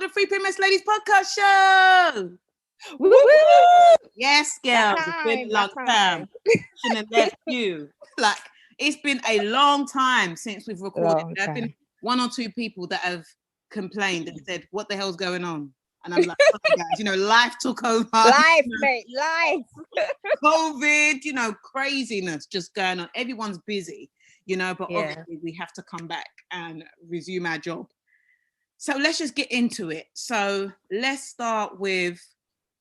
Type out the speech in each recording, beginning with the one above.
the Free Princess Ladies podcast show. Woo woo! Yes, girls. It's been a long time. Shouldn't have left you. Like, it's been a long time since we've recorded. There have been one or two people that have complained and said, what the hell's going on? And I'm like, oh, guys, life took over. Life, mate, life. COVID, craziness just going on. Everyone's busy, but obviously we have to come back and resume our job. So let's just get into it. So let's start with,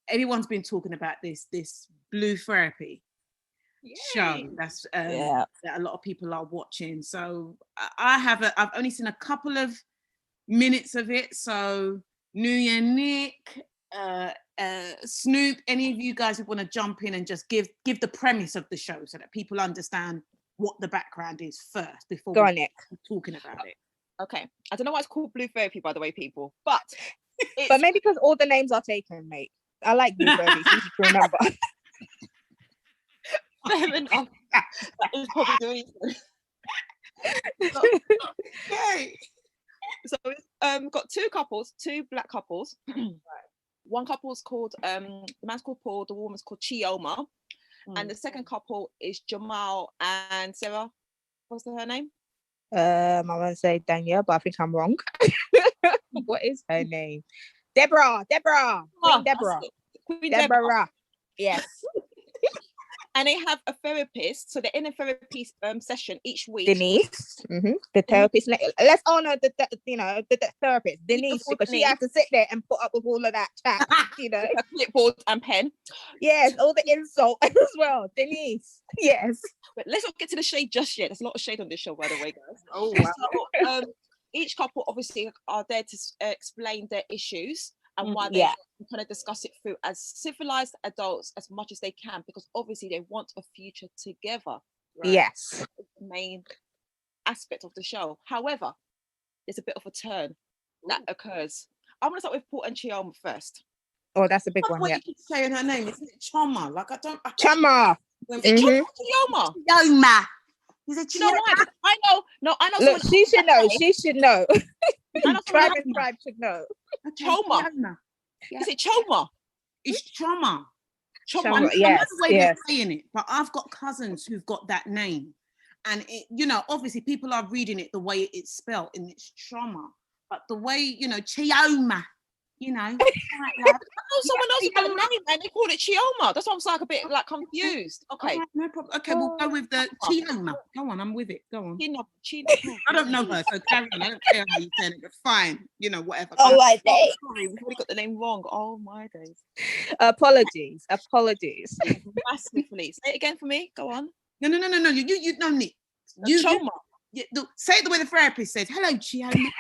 everyone's been talking about this Blue Therapy show that's that a lot of people are watching. So I've only seen a couple of minutes of it. So Nuya, Nick, Snoop, any of you guys who want to jump in and just give the premise of the show so that people understand what the background is first before we Nick. Talking about it. Okay, I don't know why it's called Blue Therapy, by the way, people, but maybe because all the names are taken, mate. I like Blue Therapy, so you can remember. Fair enough. That is probably the reason. Okay. So it's got two black couples. One couple's called the man's called Paul, the woman's called Chioma, and the second couple is Jamal and Sarah. What's her name? I want to say Danielle, but I think I'm wrong. What is her name? Deborah. Queen Deborah. Yes. And they have a therapist, so they're in a therapy session each week. Denise, the therapist. Let's honor the therapist, Denise, because she has to sit there and put up with all of that chat, a clipboard and pen. Yes, all the insult as well, Denise. Yes, but let's not get to the shade just yet. There's a lot of shade on this show, by the way, guys. Oh wow. So, each couple obviously are there to explain their issues. And why they kind of discuss it through as civilized adults as much as they can, because obviously they want a future together. Right? Yes. It's the main aspect of the show. However, there's a bit of a turn that occurs. I'm going to start with Paul and Chioma first. Oh, that's a big one. You keep saying her name. Isn't it Choma? Like, Choma. Is it Chioma? Chioma. Is it Chioma? I know. Look, she should know. She should know. Tribe should know. Choma. Is it Choma? It's Choma. Choma. Yes. The way they're saying it, but I've got cousins who've got that name, and obviously people are reading it the way it's spelled, and it's trauma. But the way Chioma. I know someone else got a name and they called it Chioma. That's why I'm like a bit confused. Okay, no problem. Okay, we'll go with the Chioma. Go on, I'm with it. Go on. I don't know her, so carry on. I don't care how you say it. It's fine. Whatever. Oh my days. Sorry, we've already got the name wrong. Oh my days. Apologies. Massively. Say it again for me. Go on. No. You know Nick. Chioma. Say it the way the therapist says. Hello, Chioma.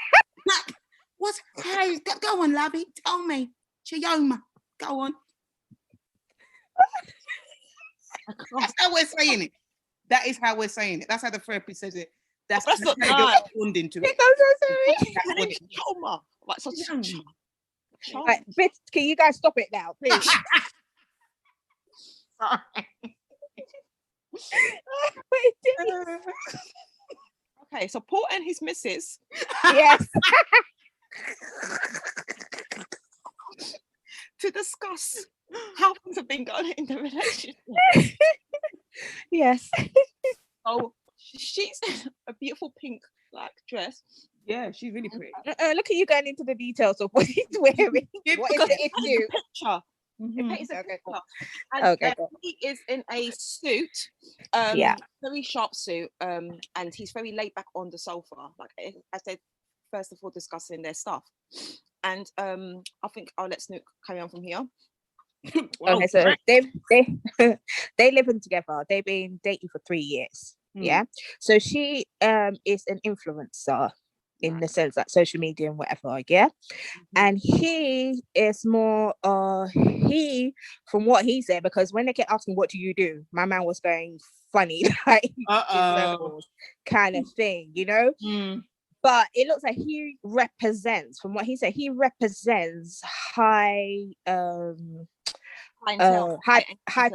What's hey? Go on, lovey. Tell me, Chioma. Go on. That's how we're saying it. That is how we're saying it. That's how the therapist says it. That's not how they responding to it. Chioma. Right, so Chioma. Right, can you guys stop it now, please? Okay, so Paul and his missus. Yes. To discuss how things have been going in the relationship. Yes. So she's a beautiful pink dress. Yeah, she's really pretty. Look at you going into the details of what he's wearing. What is the issue? Picture. And okay. He is in a suit, very sharp suit, and he's very laid back on the sofa, like as they first of all discussing their stuff. And I think I'll let Snook carry on from here. Okay, so they living together. They've been dating for 3 years. Yeah. So she is an influencer in the sense like social media and whatever, yeah. And he is more from what he said, because when they kept asking what do you do, my man was going funny, like kind of thing, But it looks like he represents, from what he said, high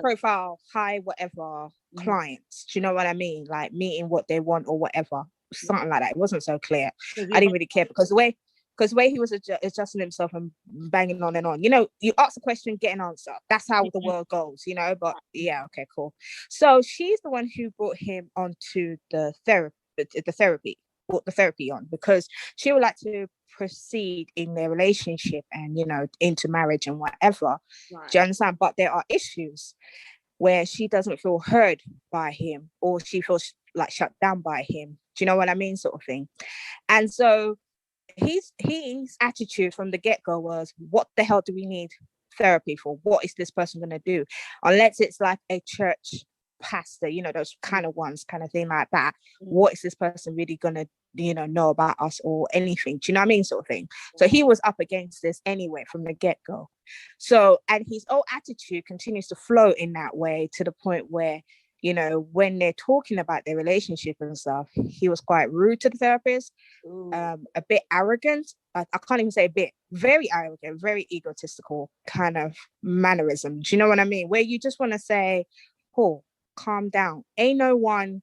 profile, high whatever clients. Do you know what I mean? Like meeting what they want or whatever, something like that. It wasn't so clear. I didn't really care because the way because the way he was adjusting himself and banging on and on, you know, you ask a question, get an answer. That's how the world goes, you know. But yeah, okay, cool. So she's the one who brought him onto the therapy, brought the therapy on, because she would like to proceed in their relationship and, you know, into marriage and whatever. Right. Do you understand? But there are issues where she doesn't feel heard by him, or she feels like shut down by him. Do you know what I mean, sort of thing? And so his attitude from the get-go was, what the hell do we need therapy for? What is this person going to do? Unless it's like a church pastor, you know, those kind of ones, kind of thing like that. What is this person really going to, you know about us or anything? Do you know what I mean, sort of thing? So he was up against this anyway from the get-go. So, and his whole attitude continues to flow in that way, to the point where, you know, when they're talking about their relationship and stuff, he was quite rude to the therapist, a bit arrogant. I can't even say a bit, very arrogant, very egotistical kind of mannerism. Do you know what I mean? Where you just want to say, oh, calm down. Ain't no one,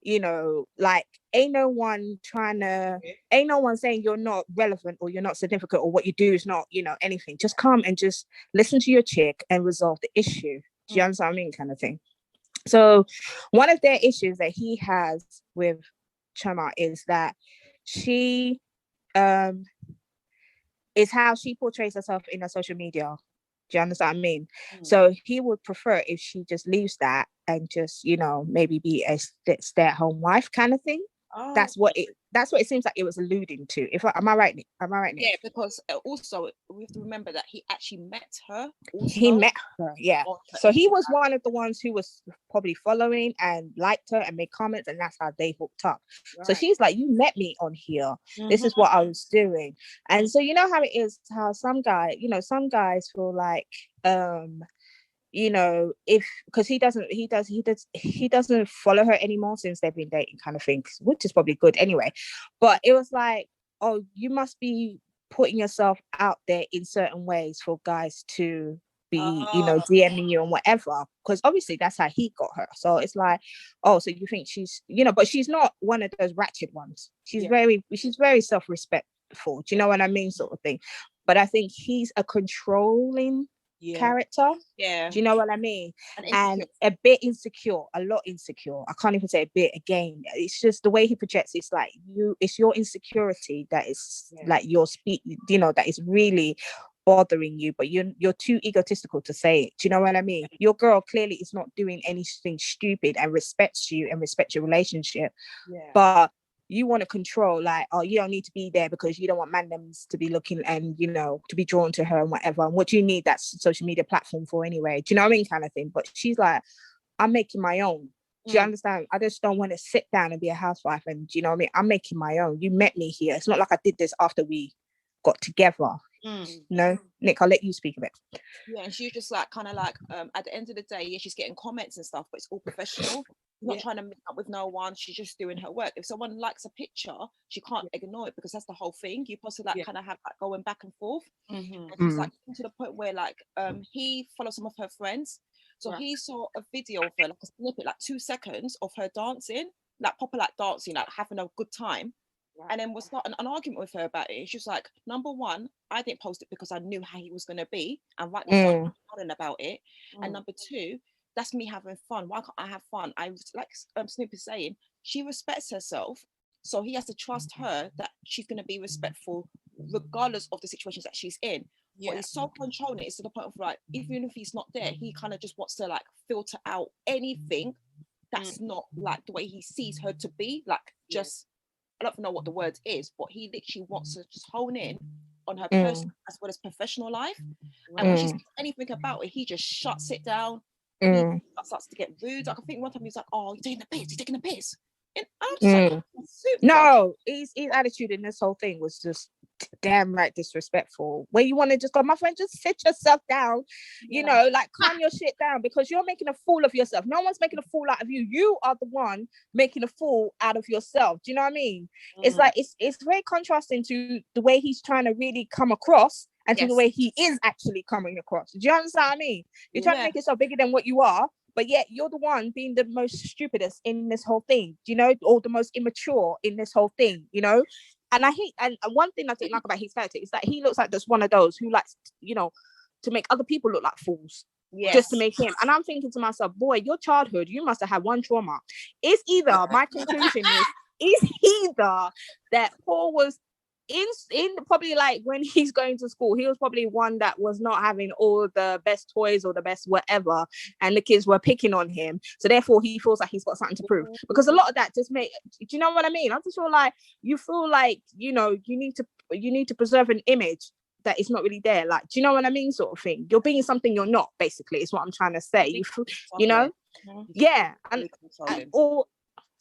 you know, like, ain't no one saying you're not relevant or you're not significant or what you do is not, you know, anything. Just come and just listen to your chick and resolve the issue. Do you understand what I mean, kind of thing? So one of their issues that he has with Chama is that she is how she portrays herself in her social media. Do you understand what I mean? So he would prefer if she just leaves that and just, you know, maybe be a stay-at-home wife kind of thing. That's what it seems like it was alluding to. Am I right, Nick? Yeah, because also we have to remember that he actually met her. He met her, yeah. So he was one of the ones who was probably following and liked her and made comments, and that's how they hooked up. Right. So she's like, you met me on here. This is what I was doing. And so you know how it is, how some guys feel like, you know, because he doesn't follow her anymore since they've been dating, kind of thing, which is probably good anyway. But it was like, oh, you must be putting yourself out there in certain ways for guys to be, you know, DMing you and whatever, because obviously that's how he got her. So it's like, oh, so you think she's, you know, but she's not one of those ratchet ones. She's very self-respectful. Do you know what I mean, sort of thing? But I think he's a controlling character. Yeah. Do you know what I mean? And a bit insecure, a lot insecure. I can't even say a bit again. It's just the way he projects. It's like it's your insecurity that is like your speak, you know, that is really bothering you, but you're too egotistical to say it. Do you know what I mean? Your girl clearly is not doing anything stupid and respects you and respects your relationship. But you want to control, like, oh, you don't need to be there because you don't want mandems to be looking and, you know, to be drawn to her and whatever. And what do you need that social media platform for anyway? Do you know what I mean, kind of thing? But she's like, I'm making my own. Do you understand? I just don't want to sit down and be a housewife. And do you know what I mean? I'm making my own. You met me here. It's not like I did this after we got together. No, Nick, I'll let you speak a bit. Yeah, and she's just like kind of like at the end of the day, she's getting comments and stuff, but it's all professional. She's not trying to meet up with no one. She's just doing her work. If someone likes a picture, she can't ignore it, because that's the whole thing. You possibly like kind of have like going back and forth. And it's like to the point where like he follows some of her friends. So he saw a video of her, like a snippet, like 2 seconds of her dancing, like proper like dancing, like having a good time. And then we'll start an argument with her about it. She's like, number one, I didn't post it because I knew how he was going to be, and right now I'm about it. And number two, that's me having fun. Why can't I have fun? I like Snoop is saying, she respects herself, so he has to trust her that she's going to be respectful regardless of the situations that she's in. But he's so controlling, it's to the point of like, even if he's not there, he kind of just wants to like filter out anything that's not like the way he sees her to be, like just I don't know what the word is, but he literally wants to just hone in on her personal as well as professional life. And when she says anything about it, he just shuts it down. He starts to get rude. Like, I think one time he was like, "Oh, you're taking a piss. You're taking a piss." And I'm just like, no, his attitude in this whole thing was just damn right disrespectful. Where you want to just go, my friend, just sit yourself down, you know, like calm your shit down, because you're making a fool of yourself. No one's making a fool out of you. You are the one making a fool out of yourself. Do you know what I mean? It's like it's very contrasting to the way he's trying to really come across and to the way he is actually coming across. Do you understand what I mean? You're trying to make yourself bigger than what you are, but yet you're the one being the most stupidest in this whole thing, you know, or the most immature in this whole thing, you know? And I hate, and one thing I don't like about his character is that he looks like just one of those who likes, to make other people look like fools. Yes. Just to make him. And I'm thinking to myself, boy, your childhood, you must have had one trauma. It's either, my conclusion is either that Paul was in probably like when he's going to school, he was probably one that was not having all the best toys or the best whatever, and the kids were picking on him, so therefore he feels like he's got something to prove, because a lot of that just do you know what I mean? I just feel like you need to preserve an image that is not really there, like, do you know what I mean, sort of thing. You're being something you're not, basically, is what I'm trying to say. Yeah. And sorry,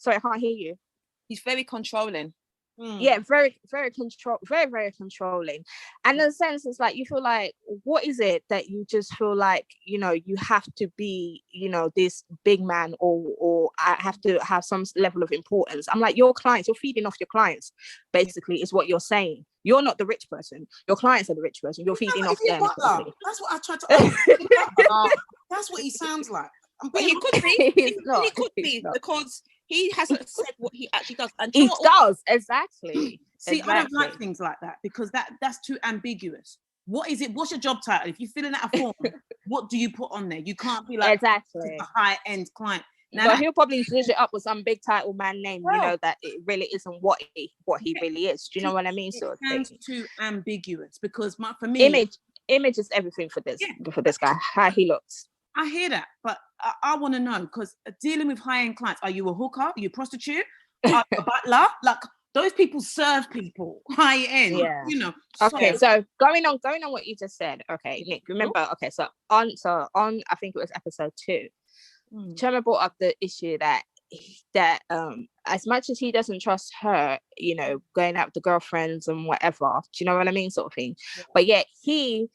I can't hear you. He's very controlling. Yeah, very, very very controlling. And in a sense, it's like you feel like, what is it that you just feel like, you have to be, this big man, or I have to have some level of importance. I'm like, your clients, you're feeding off your clients, basically, is what you're saying. You're not the rich person. Your clients are the rich person. You're feeding off them. That's what I tried to that's what he sounds like. But he could be. He could be, because he hasn't said what he actually does. And he does, exactly. See, I don't like things like that, because that's too ambiguous. What is it? What's your job title? If you're filling out a form, what do you put on there? You can't be like, exactly, a high-end client. Now, he'll probably zhuzh it up with some big title man name, that it really isn't what he really is. Do you know what I mean? It sounds too ambiguous, because for me, image is everything for this guy. How he looks. I hear that, but I want to know, because dealing with high-end clients, are you a hooker? Are you a prostitute? Are you a butler? Like, those people serve people high-end, Okay, so going on what you just said. Okay, Nick, remember? Okay, so on, I think it was episode 2. Chema brought up the issue that as much as he doesn't trust her, going out with the girlfriends and whatever, do you know what I mean, sort of thing. But yet he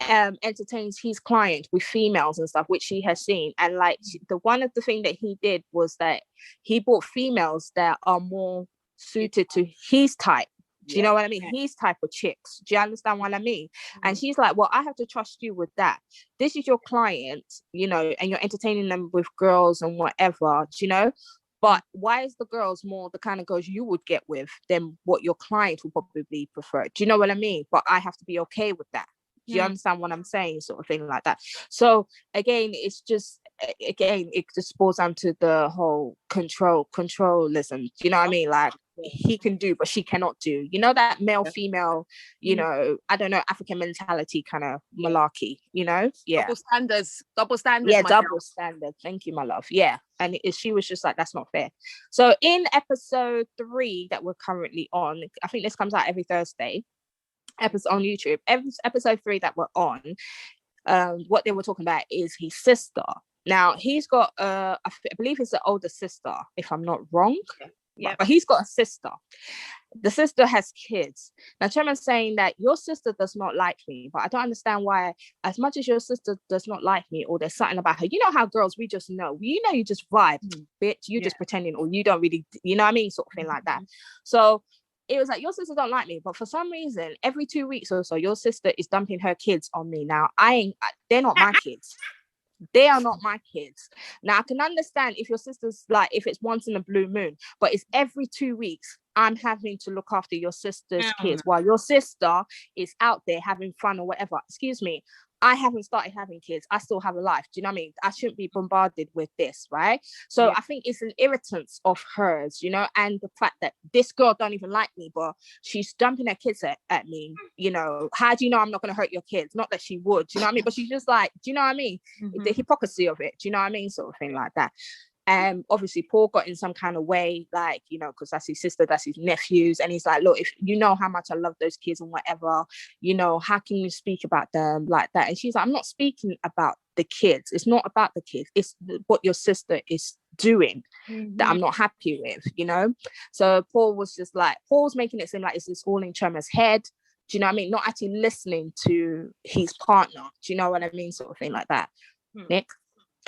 entertains his client with females and stuff, which she has seen, and like one of the thing that he did was that he bought females that are more suited to his type. Do you know what I mean? His type of chicks. Do you understand what I mean? And she's like, well, I have to trust you with that. This is your client, and you're entertaining them with girls and whatever, but why is the girls more the kind of girls you would get with than what your client would probably prefer? Do you know what I mean? But I have to be okay with that. Do you understand what I'm saying? Sort of thing like that. So again, it just boils down to the whole controlism. Do you know what I mean? Like, he can do, but she cannot do. That male female, I don't know, African mentality kind of malarkey. Double standards. Yeah, double standard. Thank you, my love. Yeah, and she was just like, that's not fair. So in episode 3 that we're currently on, I think this comes out every Thursday. Episode on YouTube, episode 3 that we're on, what they were talking about is his sister. Now he's got I believe it's an older sister, if I'm not wrong. But he's got a sister. The sister has kids. Now Chema's saying that your sister does not like me, but I don't understand why, as much as your sister does not like me, or there's something about her, how girls, we just know, you just vibe, bitch, you just pretending, or you don't really, you know what I mean, sort of thing like that. So it was like, your sister don't like me, but for some reason, every 2 weeks or so, your sister is dumping her kids on me. Now, they're not my kids. They are not my kids. Now, I can understand if your sister's like, if it's once in a blue moon, but it's every 2 weeks, I'm having to look after your sister's kids while your sister is out there having fun or whatever. Excuse me. I haven't started having kids. I still have a life. Do you know what I mean? I shouldn't be bombarded with this, right? So I think it's an irritance of hers, and the fact that this girl don't even like me, but she's dumping her kids at me. How do you know I'm not going to hurt your kids? Not that she would, do you know what I mean? But she's just like, do you know what I mean? The hypocrisy of it, do you know what I mean? Sort of thing like that. Obviously Paul got in some kind of way, like, because that's his sister, that's his nephews, and he's like, look, if you know how much I love those kids and whatever, how can you speak about them like that? And she's like, I'm not speaking about the kids, it's not about the kids, it's what your sister is doing that I'm not happy with, So Paul was just like, Paul's making it seem like it's just all in Chema's head, do you know what I mean? Not actually listening to his partner, do you know what I mean, sort of thing like that. Nick,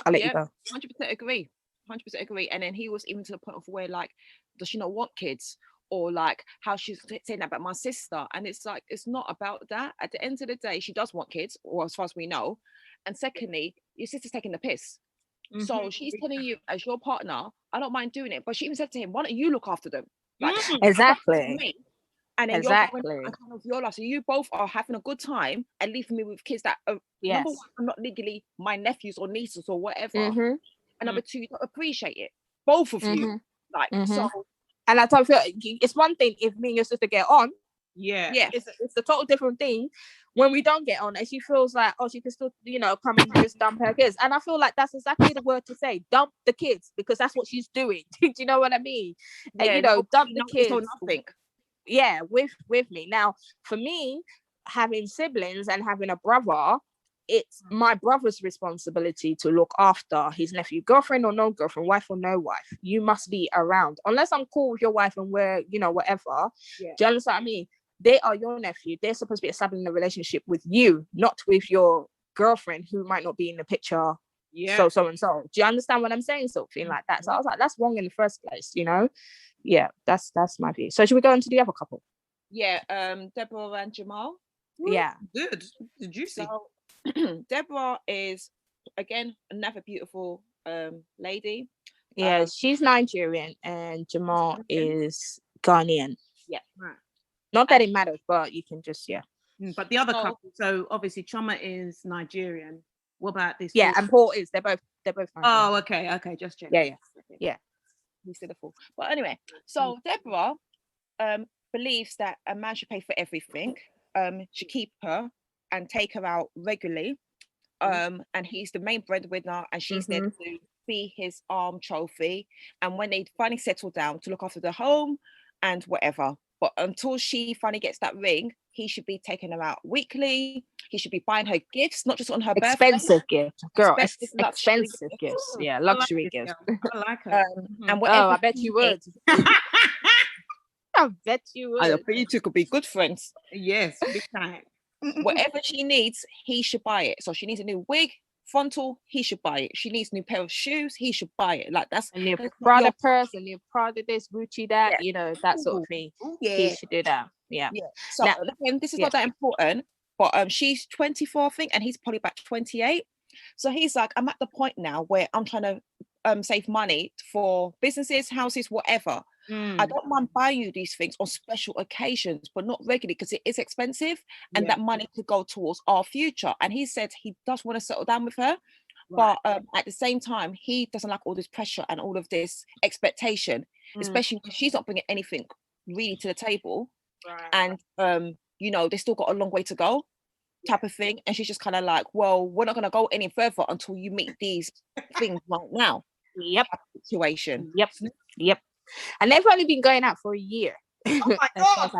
I'll let you go. 100% agree. 100% agree. And then he was even to the point of where, like, does she not want kids, or like how she's saying that about my sister? And it's like, it's not about that. At the end of the day, she does want kids, or as far as we know. And secondly, your sister's taking the piss. So she's telling you, as your partner, I don't mind doing it, but she even said to him, why don't you look after them? Like, exactly. And then you're going kind of your life. So you both are having a good time and leaving me with kids that are, number one, are not legally my nephews or nieces or whatever. And number two, you don't appreciate it. Both of you. Like, so. And I don't feel it's one thing if me and your sister get on. Yeah. It's a total different thing when we don't get on and she feels like, oh, she can still, you know, come and just dump her kids. And I feel like that's exactly the word to say, dump the kids, because that's what she's doing. Do you know what I mean? And, you know, dump the kids. Nothing. Yeah, with me. Now, for me, having siblings and having a brother, it's my brother's responsibility to look after his nephew, girlfriend or no girlfriend, wife or no wife. You must be around. Unless I'm cool with your wife and we're, you know, whatever. Yeah. Do you understand what I mean? They are your nephew. They're supposed to be establishing a relationship with you, not with your girlfriend who might not be in the picture. Yeah. So and so. Do you understand what I'm saying? Something like that. So I was like, that's wrong in the first place, you know? Yeah, that's my view. So should we go into the other couple? Yeah, Deborah and Jamal. Yeah. Good. Did you see? So, Deborah is, again, another beautiful lady. Yeah, she's Nigerian and Jamal is Ghanaian. Yeah. Right. Not that it matters, but you can just, But the other couple, so obviously Choma is Nigerian. What about this? Yeah, and Paul is. They're both Nigerian. Oh, okay. Just check. Yeah. He's still a fool. But anyway, so Deborah believes that a man should pay for everything, should keep her and take her out regularly. And he's the main breadwinner and she's there to be his arm trophy. And when they finally settle down, to look after the home and whatever. But until she finally gets that ring, he should be taking her out weekly. He should be buying her gifts, not just on her expensive birthday. Gifts, girl. Expensive gifts. Yeah, luxury gifts. I like her. And whatever. I bet you would. I bet you would. I bet you two could be good friends. Yes, big time. Whatever she needs, he should buy it. So she needs a new wig, frontal, he should buy it. She needs a new pair of shoes, he should buy it. Like that's and your Prada purse and your Prada this, Gucci that, you know, that sort of thing. He should do that. Yeah. So now, this is not that important, but she's 24, I think, and he's probably about 28. So he's like, I'm at the point now where I'm trying to save money for businesses, houses, whatever. I don't mind buying you these things on special occasions, but not regularly because it is expensive and that money could go towards our future. And he said he does want to settle down with her, but at the same time, he doesn't like all this pressure and all of this expectation, especially when she's not bringing anything really to the table. And, you know, they still got a long way to go type of thing. And she's just kind of like, well, we're not going to go any further until you meet these things right now. Situation. Yep. And they've only been going out for a year. Oh my God.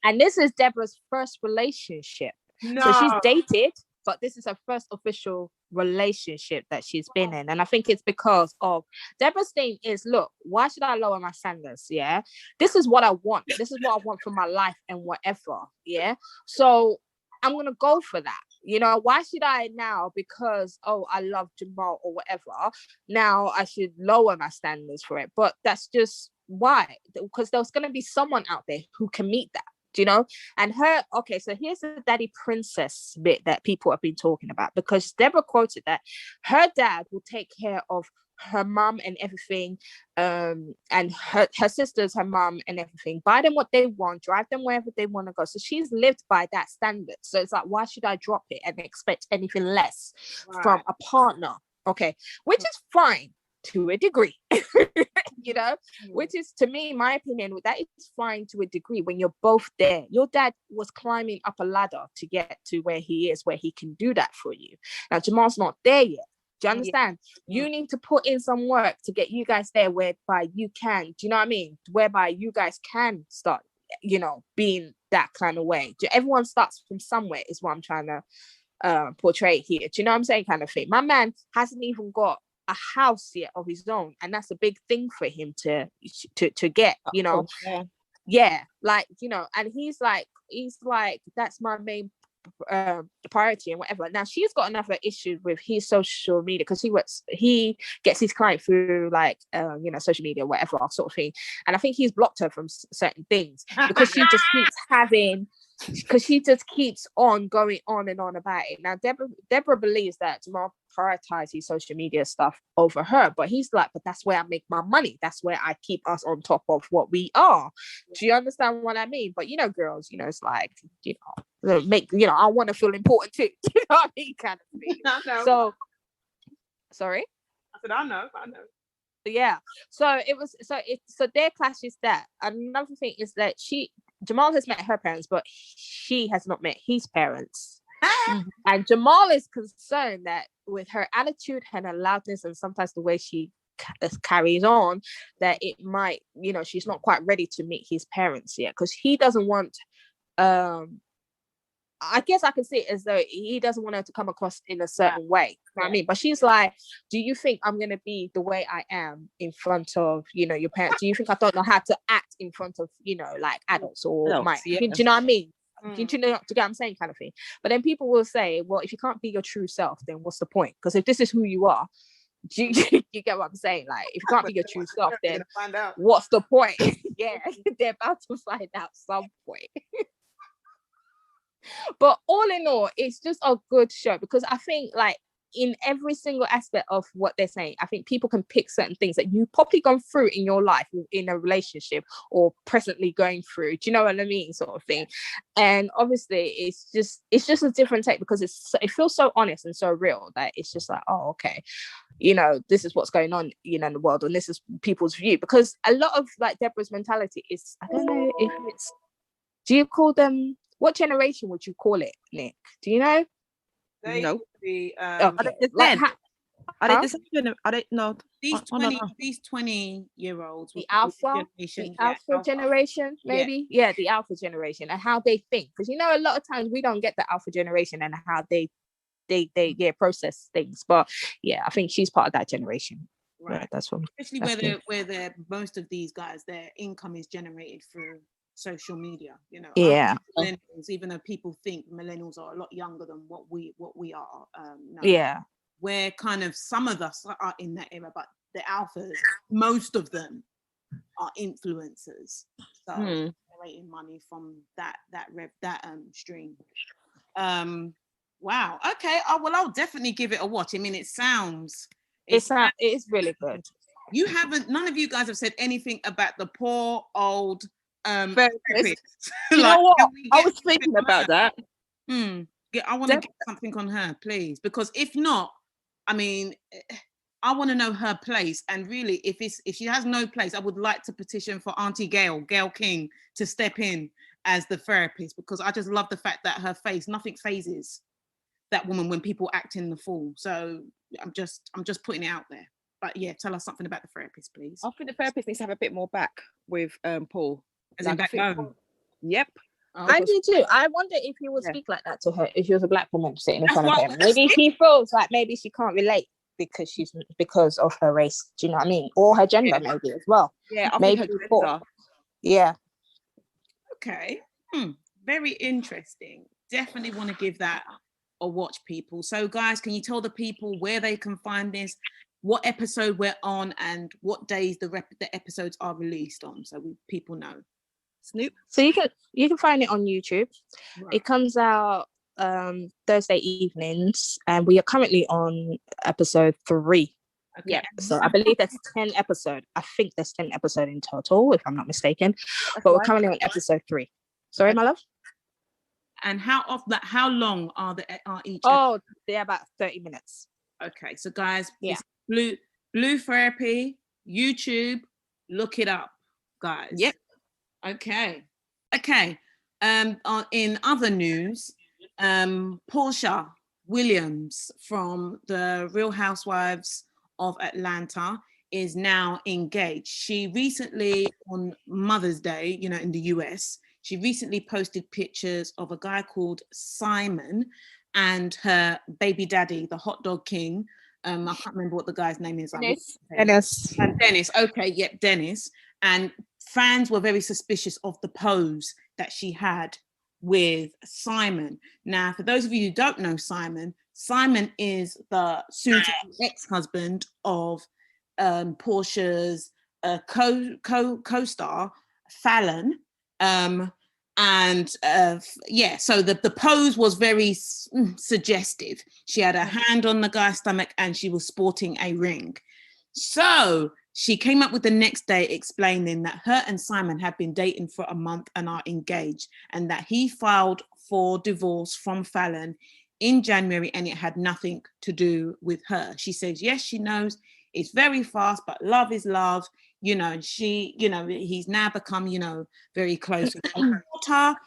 And this is Deborah's first relationship. No. So she's dated, but this is her first official relationship that she's been in. And I think it's because of Deborah's thing is, look, why should I lower my standards? Yeah. This is what I want. This is what I want for my life and whatever. Yeah. So I'm going to go for that. You know, why should I now, because, oh, I love Jamal or whatever, now I should lower my standards for it. But that's just why, because there's going to be someone out there who can meet that, you know? And her, okay, so here's the daddy princess bit that people have been talking about, because Deborah quoted that her dad will take care of her mum and everything, and her sisters, her mum and everything, buy them what they want, drive them wherever they want to go. So she's lived by that standard. So it's like, why should I drop it and expect anything less from a partner? Okay, which is fine to a degree, you know, which is, to me, my opinion, that is fine to a degree when you're both there. Your dad was climbing up a ladder to get to where he is, where he can do that for you. Now Jamal's not there yet. Do you understand? You need to put in some work to get you guys there whereby you can, do you know what I mean? Whereby you guys can start, you know, being that kind of way. Everyone starts from somewhere is what I'm trying to portray here. Do you know what I'm saying? Kind of thing. My man hasn't even got a house yet of his own. And that's a big thing for him to get, you know? Yeah. Like, you know, and he's like, that's my main priority and whatever. Now she's got another issue with his social media because he gets his client through like you know, social media, whatever sort of thing, and I think he's blocked her from certain things because she just keeps having because she just keeps on going on and on about it. Now, Deborah believes that Jamal prioritizes social media stuff over her, but he's like, but that's where I make my money. That's where I keep us on top of what we are. Do you understand what I mean? But girls, it's like, I want to feel important too. You know what I mean? Kind of thing. I know. So, sorry. I said, I know. Yeah. So it was. So their clash is that. Another thing is that Jamal has met her parents, but she has not met his parents. And Jamal is concerned that with her attitude and her loudness and sometimes the way she carries on, that it might, she's not quite ready to meet his parents yet, because he doesn't want, I guess I can see it as though he doesn't want her to come across in a certain way. You know what I mean? But she's like, do you think I'm going to be the way I am in front of, your parents? Do you think I don't know how to act in front of, like adults or do you know what I mean? Do you know what I'm saying, kind of thing? But then people will say, well, if you can't be your true self, then what's the point? Because if this is who you are, you get what I'm saying? Like, if you can't be your true self, then what's the point? Yeah, they're about to find out some point. But all in all, it's just a good show, because I think, like, in every single aspect of what they're saying, I think people can pick certain things that you've probably gone through in your life, in a relationship, or presently going through. Do you know what I mean? Sort of thing. And obviously, it's just a different take, because it feels so honest and so real that it's just like, oh, okay, this is what's going on, in the world, and this is people's view. Because a lot of, like, Deborah's mentality is, I don't know if it's, do you call them? What generation would you call it, Nick? Do you know? No. Okay. Are they the same? Are they no? These 20-year-olds, the alpha generation, maybe. Yeah, the alpha generation, and how they think. Because a lot of times we don't get the alpha generation and how they process things. But yeah, I think she's part of that generation. Right. Yeah, that's what. Especially where most of these guys, their income is generated through social media. Yeah. Millennials, even though people think millennials are a lot younger than what we are. No. Yeah. Where kind of some of us are in that era, but the alphas, most of them are influencers, so generating money from that stream. Wow. Okay. Well, I'll definitely give it a watch. I mean, it is really good. None of you guys have said anything about the poor old therapist. You know what? I was thinking about that. I want to get something on her, please, because if not, I mean, I want to know her place. And really, if she has no place, I would like to petition for Auntie Gail King, to step in as the therapist, because I just love the fact that her face, nothing phases that woman when people act in the fool. So I'm just putting it out there. But yeah, tell us something about the therapist, please. I think the therapist needs to have a bit more back with Paul. As in back home. Yep. I do too. I wonder if he would speak like that to her if she was a black woman sitting in front of him. Maybe she feels like maybe she can't relate because of her race. Do you know what I mean? Or her gender, maybe as well. Yeah, I think her gender. Yeah. Okay. Very interesting. Definitely want to give that a watch, people. So, guys, can you tell the people where they can find this, what episode we're on, and what days the episodes are released on, so people know? Snoop. So you can find it on YouTube. Right. It comes out Thursday evenings, and we are currently on episode 3. Okay. Yeah, so I believe there's 10 episodes. I think there's 10 episodes in total, if I'm not mistaken. But we're currently on episode 3. Sorry, my love. And how long are each? Oh, they're about 30 minutes. Okay, so guys, Blue Therapy, YouTube, look it up, guys. Yep. Okay. In other news, Porsha Williams from the Real Housewives of Atlanta is now engaged. She recently, on Mother's Day, in the US, she recently posted pictures of a guy called Simon and her baby daddy, the hot dog king. I can't remember what the guy's name is. Dennis. Dennis. Okay, yep, Dennis. And fans were very suspicious of the pose that she had with Simon. Now, for those of you who don't know Simon is the soon-to-be ex-husband of Porsha's co-star, Fallon. And so the pose was very suggestive. She had a hand on the guy's stomach and she was sporting a ring. So she came up with the next day explaining that her and Simon had been dating for a month and are engaged, and that he filed for divorce from Fallon in January and it had nothing to do with her. She says, yes, she knows it's very fast, but love is love. You know, she, you know, he's now become, you know, very close with her daughter.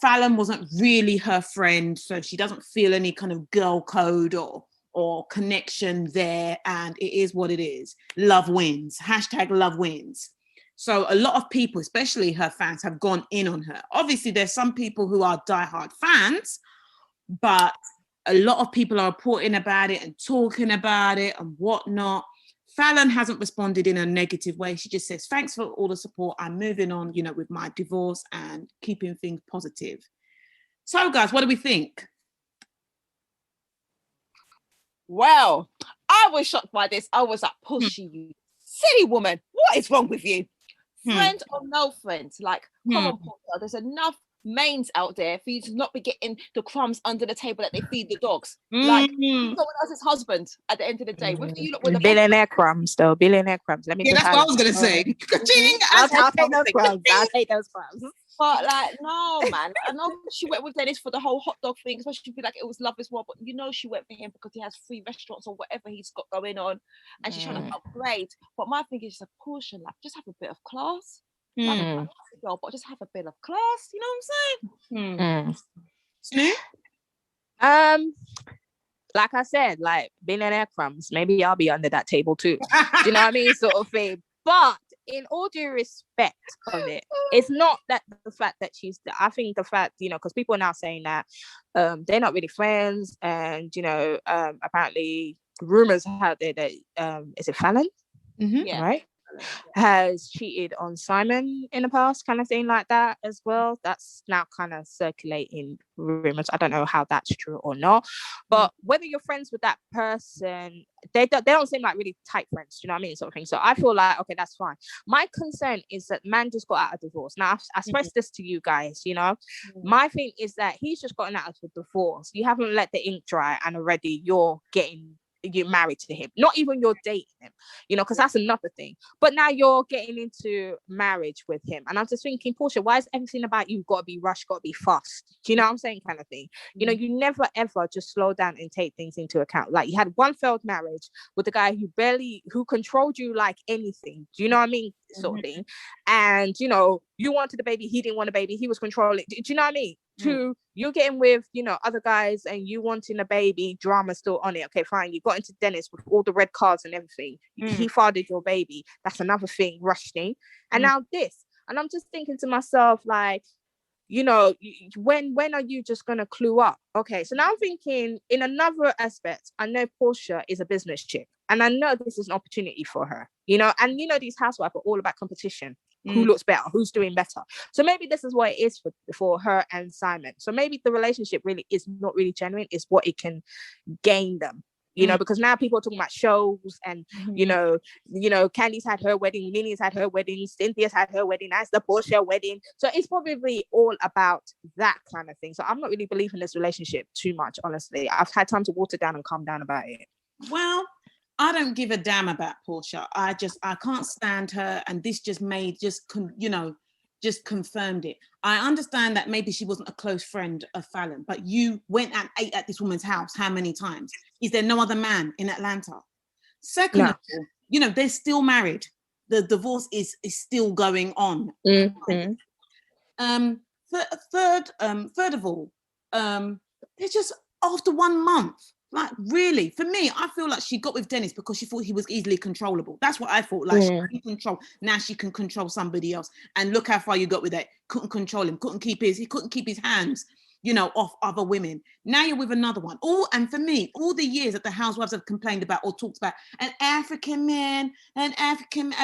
Fallon wasn't really her friend, so she doesn't feel any kind of girl code or connection there, and it is what it is. Love wins. # love wins. So a lot of people, especially her fans, have gone in on her. Obviously, there's some people who are diehard fans, but a lot of people are reporting about it and talking about it and whatnot. Fallon hasn't responded in a negative way. She just says, thanks for all the support. I'm moving on, you know, with my divorce and keeping things positive. So, guys, what do we think? Well, I was shocked by this. I was like, Porsha, you silly woman. What is wrong with you? Friend or no friend? Like, come on, Porsha. There's enough mains out there for you to not be getting the crumbs under the table that they feed the dogs. Like, someone else's husband at the end of the day. Whether you look with billionaire crumbs, though. Billionaire crumbs. Let me. Yeah, that's what I was gonna say. I'll take those crumbs. I'll take those crumbs. But like, no, man. I know she went with Dennis for the whole hot dog thing, especially if you feel like it was love as well. But you know, she went for him because he has 3 restaurants or whatever he's got going on, and she's trying to upgrade. But my thing is just a portion, like, just have a bit of class. Like, girl, but just have a bit of class. You know what I'm saying? Like I said, like billionaire crumbs. Maybe I'll be under that table too. Do you know what I mean? Sort of thing. But in all due respect of it, it's not that the fact that I think the fact, you know, because people are now saying that they're not really friends, and you know, apparently rumors out there that is it Fallon? Yeah. Right? Has cheated on Simon in the past, kind of thing like that as well. That's now kind of circulating rumors. I don't know how that's true or not, but whether you're friends with that person, they don't seem like really tight friends, you know what I mean, sort of thing. So I feel like, okay, that's fine. My concern is that man just got out of divorce. Now I expressed this to you guys, you know. My thing is that he's just gotten out of the divorce. You haven't let the ink dry and already you're married to him. Not even you're dating him, you know, because that's another thing. But now you're getting into marriage with him, and I'm just thinking, Porsha, why is everything about you got to be rushed, got to be fast? Do you know what I'm saying, kind of thing? You know, you never ever just slow down and take things into account. Like, you had one failed marriage with a guy who controlled you like anything. Do you know what I mean, sort of thing? And you know, you wanted a baby, he didn't want a baby, he was controlling. Do you know what I mean? To you're getting with, you know, other guys and you wanting a baby, drama still on it. Okay, fine. You got into Dennis with all the red cards and everything. He fathered your baby. That's another thing, rushing. And now this. And I'm just thinking to myself, like, you know, when are you just gonna clue up? Okay, so now I'm thinking in another aspect. I know Porsha is a business chick, and I know this is an opportunity for her, you know. And you know, these housewives are all about competition. Who looks better, who's doing better. So maybe this is what it is for her and Simon. So maybe the relationship really is not really genuine, it's what it can gain them, you know, because now people are talking about shows and you know, Candy's had her wedding, Nini's had her wedding, Cynthia's had her wedding, that's the Porsha wedding. So it's probably all about that kind of thing. So I'm not really believing this relationship too much, honestly. I've had time to water down and calm down about it. Well, I don't give a damn about Porsha. I can't stand her, and this just confirmed it. I understand that maybe she wasn't a close friend of Fallon, but you went and ate at this woman's house how many times? Is there no other man in Atlanta? Second of all, you know, they're still married. The divorce is still going on. Third of all, they're just after 1 month. Like, really, for me, I feel like she got with Dennis because she thought he was easily controllable. That's what I thought. Like, she can control. Now she can control somebody else. And look how far you got with that. Couldn't control him. He couldn't keep his hands, you know, off other women. Now you're with another one. And for me, all the years that the housewives have complained about or talked about an African man, an African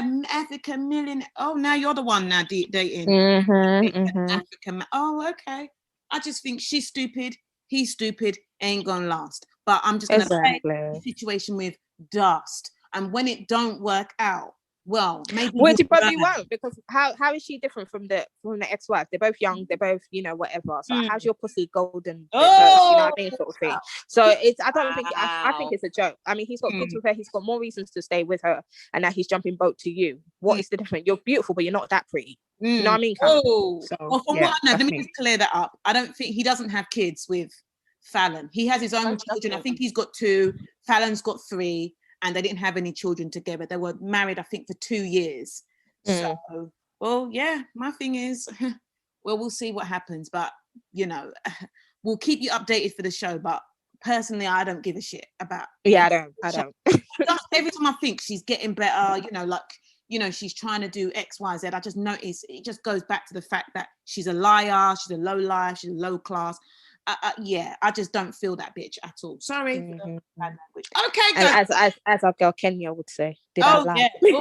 million. Oh, now you're the one now dating African man. Oh, okay. I just think she's stupid. He's stupid. Ain't gonna last. But I'm just gonna play the situation with dust. And when it don't work out, well, maybe But you won't, because how is she different from the ex-wife? They're both young, they're both, you know, whatever. So how's your pussy golden? You know what I mean, sort of thing. So it's, I don't think, I think it's a joke. I mean, he's got kids with her, he's got more reasons to stay with her, and now he's jumping boat to you. What is the difference? You're beautiful, but you're not that pretty. You know what I mean? So, well, from what I know, let me just clear that up. I don't think he doesn't have kids with Fallon. He has his own children. I think he's got 2. Fallon's got 3. And they didn't have any children together. They were married, I think, for 2 years. So, well, yeah, my thing is, well, we'll see what happens. But, you know, we'll keep you updated for the show. But personally, I don't give a shit about. Yeah, I don't. Every time I think she's getting better, you know, like, you know, she's trying to do X, Y, Z, I just notice it just goes back to the fact that she's a liar, she's a low life, she's a low class. Yeah, I just don't feel that bitch at all. Sorry. Okay, guys. And as our girl Kenya would say, did I lie? Yeah.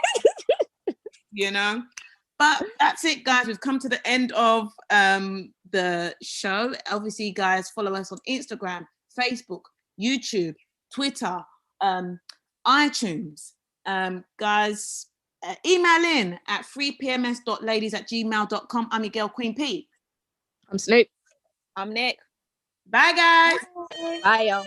You know, but that's it, guys. We've come to the end of the show. Obviously, guys, follow us on Instagram, Facebook, YouTube, Twitter, iTunes. Guys, email in at freepms.ladies@gmail.com. I'm your girl, Queen P. I'm Snoop. I'm Nick. Bye, guys. Bye, y'all.